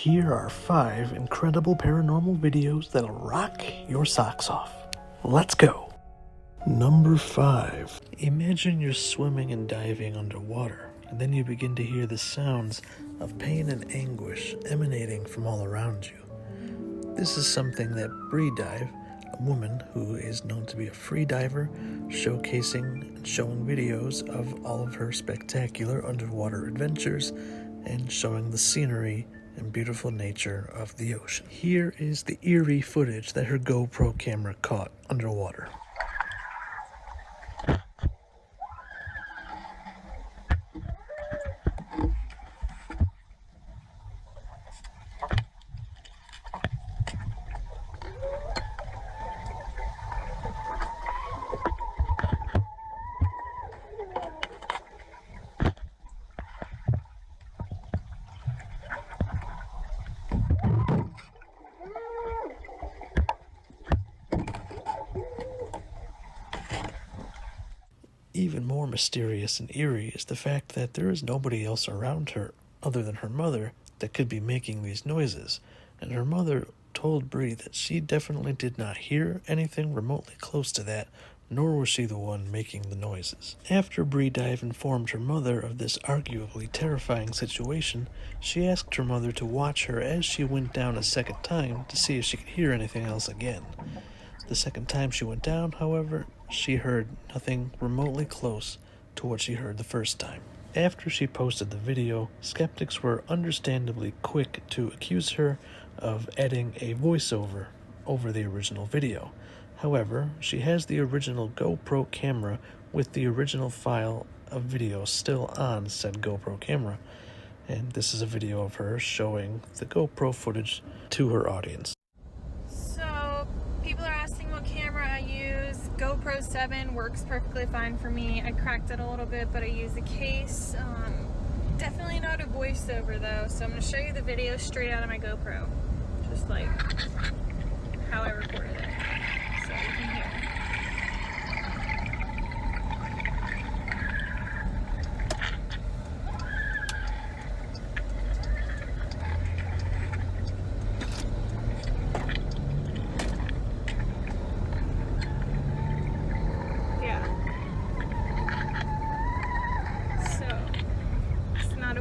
Here are 5 incredible paranormal videos that'll rock your socks off. Let's go! Number 5. Imagine you're swimming and diving underwater, and then you begin to hear the sounds of pain and anguish emanating from all around you. This is something that Bree Dive, a woman who is known to be a free diver, showcasing and showing videos of all of her spectacular underwater adventures and showing the scenery and beautiful nature of the ocean. Here is the eerie footage that her GoPro camera caught underwater. Even more mysterious and eerie is the fact that there is nobody else around her other than her mother that could be making these noises, and her mother told Bree that she definitely did not hear anything remotely close to that, nor was she the one making the noises. After Bree Dive informed her mother of this arguably terrifying situation, she asked her mother to watch her as she went down a second time to see if she could hear anything else again. The second time she went down, however, she heard nothing remotely close to what she heard the first time. After she posted the video, skeptics were understandably quick to accuse her of adding a voiceover over the original video. However, she has the original GoPro camera with the original file of video still on said GoPro camera, and this is a video of her showing the GoPro footage to her audience. People are asking what camera I use. GoPro 7 works perfectly fine for me. I cracked it a little bit, but I use a case. Definitely not a voiceover though, so I'm going to show you the video straight out of my GoPro. Just like how I recorded it. So you can hear.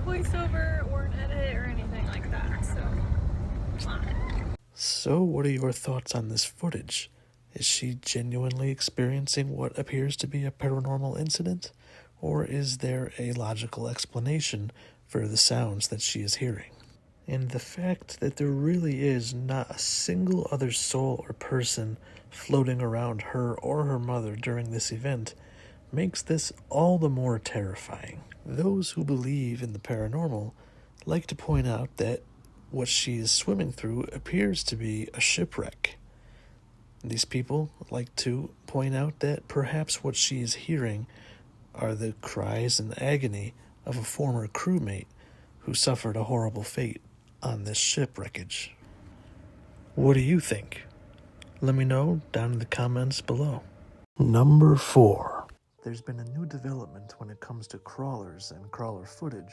Voiceover or an edit or anything like that, So what are your thoughts on this footage? Is she genuinely experiencing what appears to be a paranormal incident, or is there a logical explanation for the sounds that she is hearing? And the fact that there really is not a single other soul or person floating around her or her mother during this event makes this all the more terrifying. Those who believe in the paranormal like to point out that what she is swimming through appears to be a shipwreck. These people like to point out that perhaps what she is hearing are the cries and agony of a former crewmate who suffered a horrible fate on this shipwreckage. What do you think? Let me know down in the comments below. Number 4. There's been a new development when it comes to crawlers and crawler footage.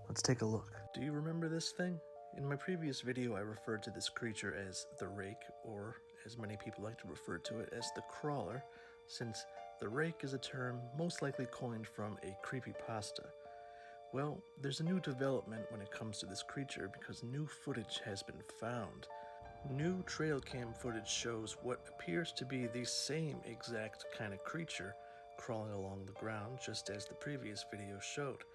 Let's take a look. Do you remember this thing? In my previous video, I referred to this creature as the rake, or as many people like to refer to it as the crawler, since the rake is a term most likely coined from a creepypasta. Well, there's a new development when it comes to this creature because new footage has been found. New trail cam footage shows what appears to be the same exact kind of creature crawling along the ground just as the previous video showed.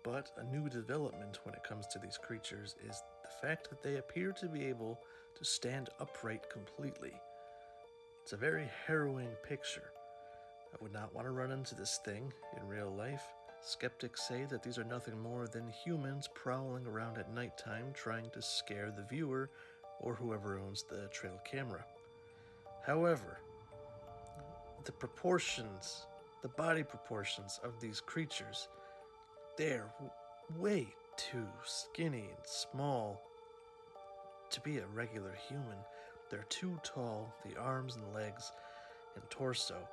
But a new development when it comes to these creatures is the fact that they appear to be able to stand upright completely. It's a very harrowing picture. I would not want to run into this thing in real life. Skeptics say that these are nothing more than humans prowling around at nighttime trying to scare the viewer or whoever owns the trail camera. However, the body proportions of these creatures, they're way too skinny and small to be a regular human. They're too tall, the arms and legs and torso.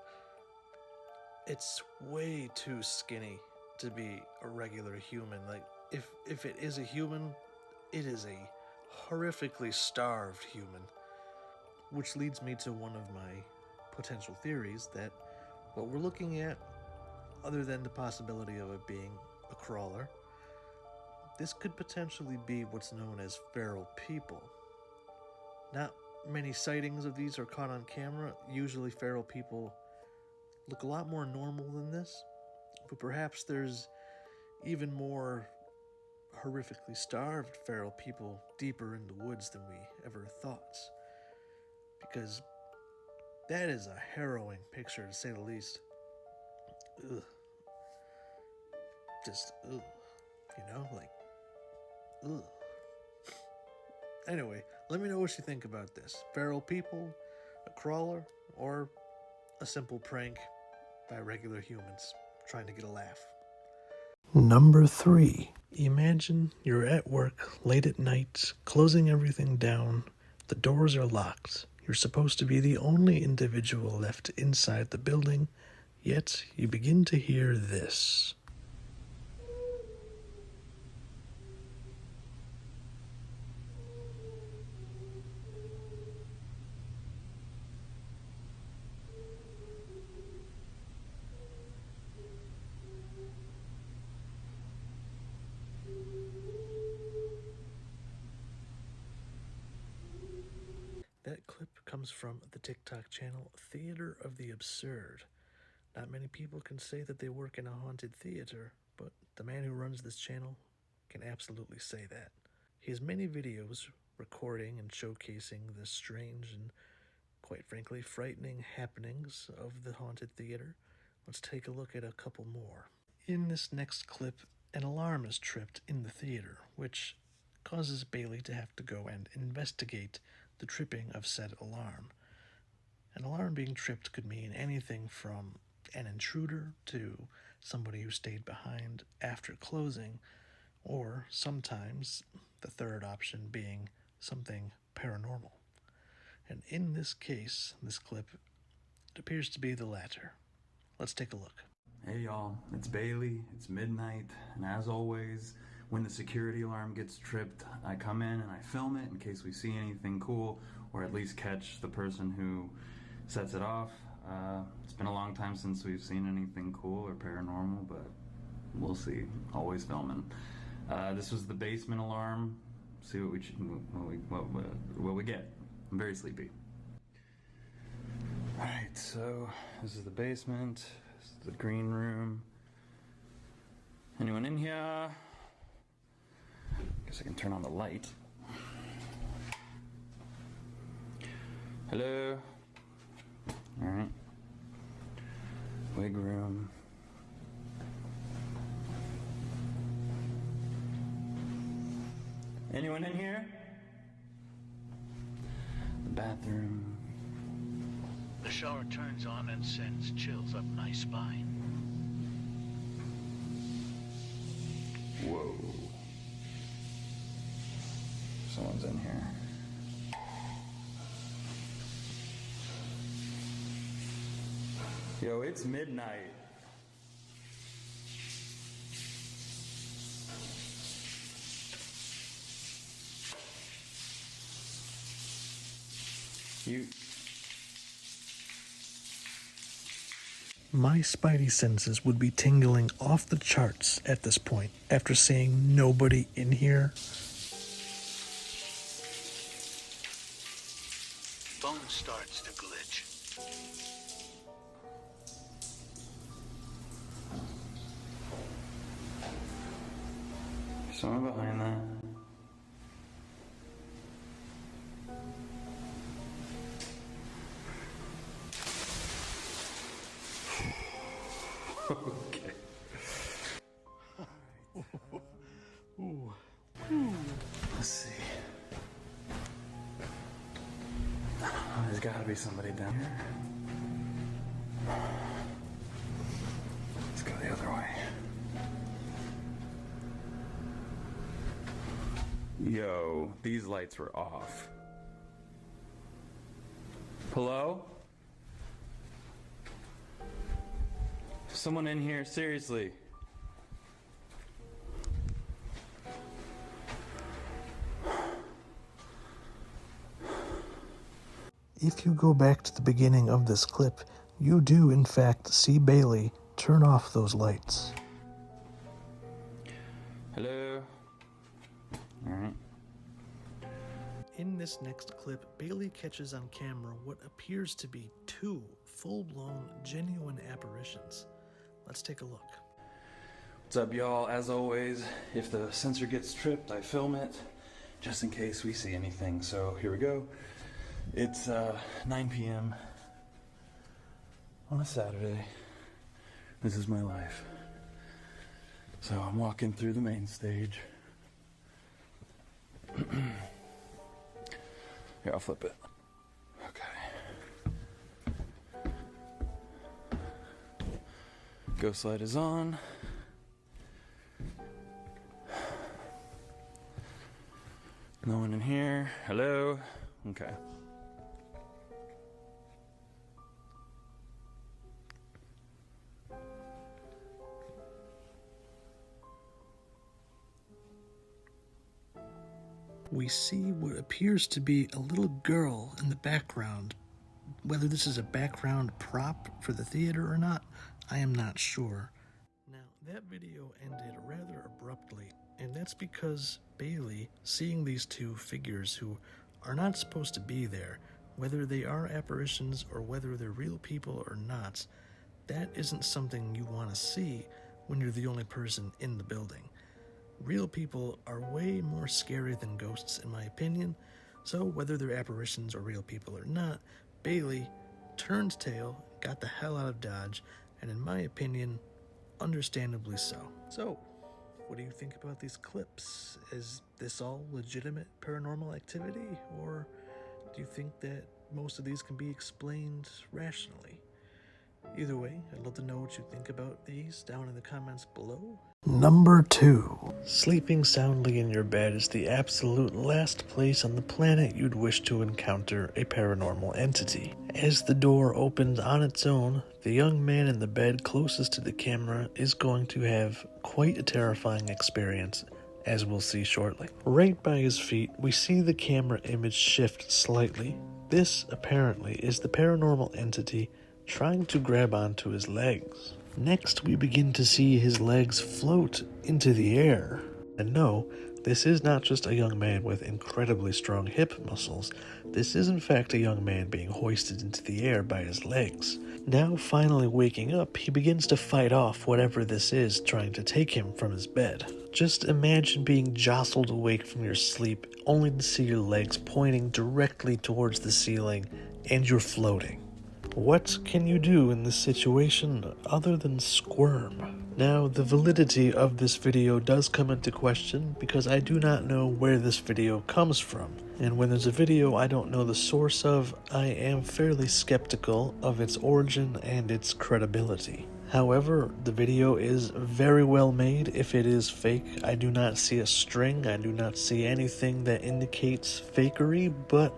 It's way too skinny to be a regular human. Like, if it is a human, it is a horrifically starved human. Which leads me to one of my potential theories that what we're looking at, other than the possibility of it being a crawler, this could potentially be what's known as feral people. Not many sightings of these are caught on camera. Usually feral people look a lot more normal than this, but perhaps there's even more horrifically starved feral people deeper in the woods than we ever thought. Because that is a harrowing picture, to say the least. Ugh. Just, ugh. You know, like, ugh. Anyway, let me know what you think about this. Feral people, a crawler, or a simple prank by regular humans trying to get a laugh. Number 3. Imagine you're at work late at night, closing everything down. The doors are locked. You're supposed to be the only individual left inside the building, yet you begin to hear this. That clip comes from the TikTok channel Theater of the Absurd. Not many people can say that they work in a haunted theater, but the man who runs this channel can absolutely say that. He has many videos recording and showcasing the strange and, quite frankly, frightening happenings of the haunted theater. Let's take a look at a couple more. In this next clip, an alarm is tripped in the theater, which causes Bailey to have to go and investigate the tripping of said alarm. An alarm being tripped could mean anything from an intruder to somebody who stayed behind after closing, or sometimes the third option being something paranormal. And in this case, this clip, it appears to be the latter. Let's take a look. Hey y'all, it's Bailey, it's midnight, and as always, when the security alarm gets tripped, I come in and I film it in case we see anything cool, or at least catch the person who sets it off. It's been a long time since we've seen anything cool or paranormal, but we'll see. Always filming. This was the basement alarm. See what we get. I'm very sleepy. Alright, so this is the basement. This is the green room. Anyone in here? Guess I can turn on the light. Hello? Alright. Wig room. Anyone in here? The bathroom. The shower turns on and sends chills up my spine. Whoa. Someone's in here. Yo, it's midnight. My spidey senses would be tingling off the charts at this point after seeing nobody in here. Phone starts to glitch. Someone behind that. Okay. Ooh. Let's see. There's gotta be somebody down here. Let's go the other way. Yo, these lights were off. Hello? Someone in here, seriously. If you go back to the beginning of this clip, you do in fact see Bailey turn off those lights. Hello? Alright. In this next clip, Bailey catches on camera what appears to be 2 full-blown, genuine apparitions. Let's take a look. What's up, y'all? As always, if the sensor gets tripped, I film it just in case we see anything. So here we go. It's 9 p.m. on a Saturday. This is my life. So I'm walking through the main stage. Here, I'll flip it. Okay. Ghost light is on. No one in here. Hello? Okay. We see what appears to be a little girl in the background. Whether this is a background prop for the theater or not, I am not sure. Now, that video ended rather abruptly, and that's because Bailey, seeing these 2 figures who are not supposed to be there, whether they are apparitions or whether they're real people or not, that isn't something you want to see when you're the only person in the building. Real people are way more scary than ghosts, in my opinion, so whether they're apparitions or real people or not, Bailey turned tail, got the hell out of Dodge, and in my opinion, understandably so. So, what do you think about these clips? Is this all legitimate paranormal activity, or do you think that most of these can be explained rationally? Either way, I'd love to know what you think about these down in the comments below. Number 2. Sleeping soundly in your bed is the absolute last place on the planet you'd wish to encounter a paranormal entity. As the door opens on its own, the young man in the bed closest to the camera is going to have quite a terrifying experience, as we'll see shortly. Right by his feet, we see the camera image shift slightly. This, apparently, is the paranormal entity trying to grab onto his legs. Next, we begin to see his legs float into the air. And no, this is not just a young man with incredibly strong hip muscles. This is in fact a young man being hoisted into the air by his legs. Now, finally waking up, he begins to fight off whatever this is trying to take him from his bed. Just imagine being jostled awake from your sleep only to see your legs pointing directly towards the ceiling and you're floating. What can you do in this situation other than squirm? Now, the validity of this video does come into question because I do not know where this video comes from. And when there's a video I don't know the source of, I am fairly skeptical of its origin and its credibility. However, the video is very well made. If it is fake, I do not see a string, I do not see anything that indicates fakery, but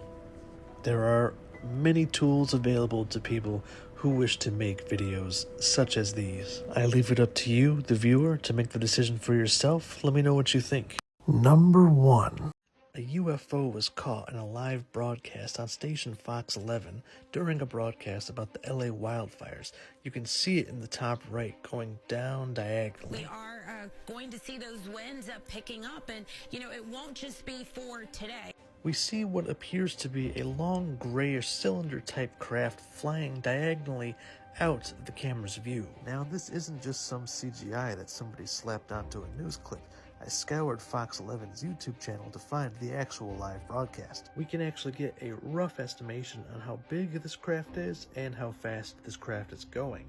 there are many tools available to people who wish to make videos such as these. I leave it up to you, the viewer, to make the decision for yourself. Let me know what you think. Number 1. A UFO was caught in a live broadcast on station Fox 11 during a broadcast about the LA wildfires. You can see it in the top right going down diagonally. We are going to see those winds picking up, and it won't just be for today. We see what appears to be a long grayish cylinder-type craft flying diagonally out of the camera's view. Now, this isn't just some CGI that somebody slapped onto a news clip. I scoured Fox 11's YouTube channel to find the actual live broadcast. We can actually get a rough estimation on how big this craft is and how fast this craft is going.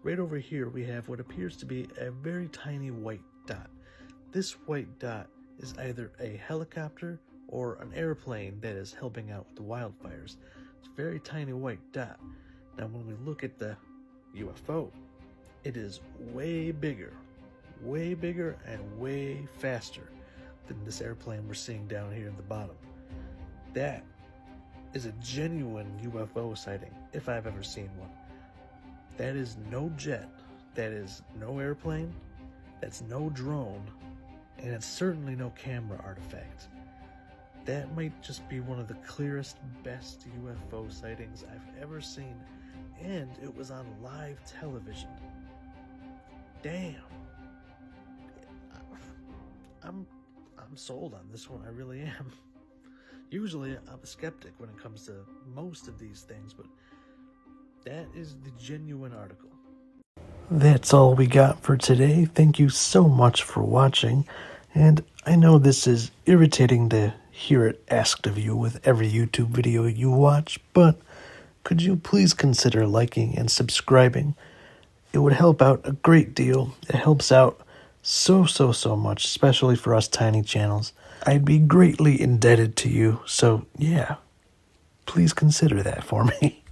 Right over here, we have what appears to be a very tiny white dot. This white dot is either a helicopter or an airplane that is helping out with the wildfires. It's a very tiny white dot. Now when we look at the UFO, it is way bigger and way faster than this airplane we're seeing down here at the bottom. That is a genuine UFO sighting, if I've ever seen one. That is no jet, that is no airplane, that's no drone, and it's certainly no camera artifact. That might just be one of the clearest, best UFO sightings I've ever seen, and it was on live television. Damn. I'm sold on this one, I really am. Usually I'm a skeptic when it comes to most of these things, but that is the genuine article. That's all we got for today. Thank you so much for watching, and I know this is irritating to hear it asked of you with every YouTube video you watch, but could you please consider liking and subscribing? It would help out a great deal. It helps out so much, especially for us tiny channels. I'd be greatly indebted to you, so yeah, please consider that for me.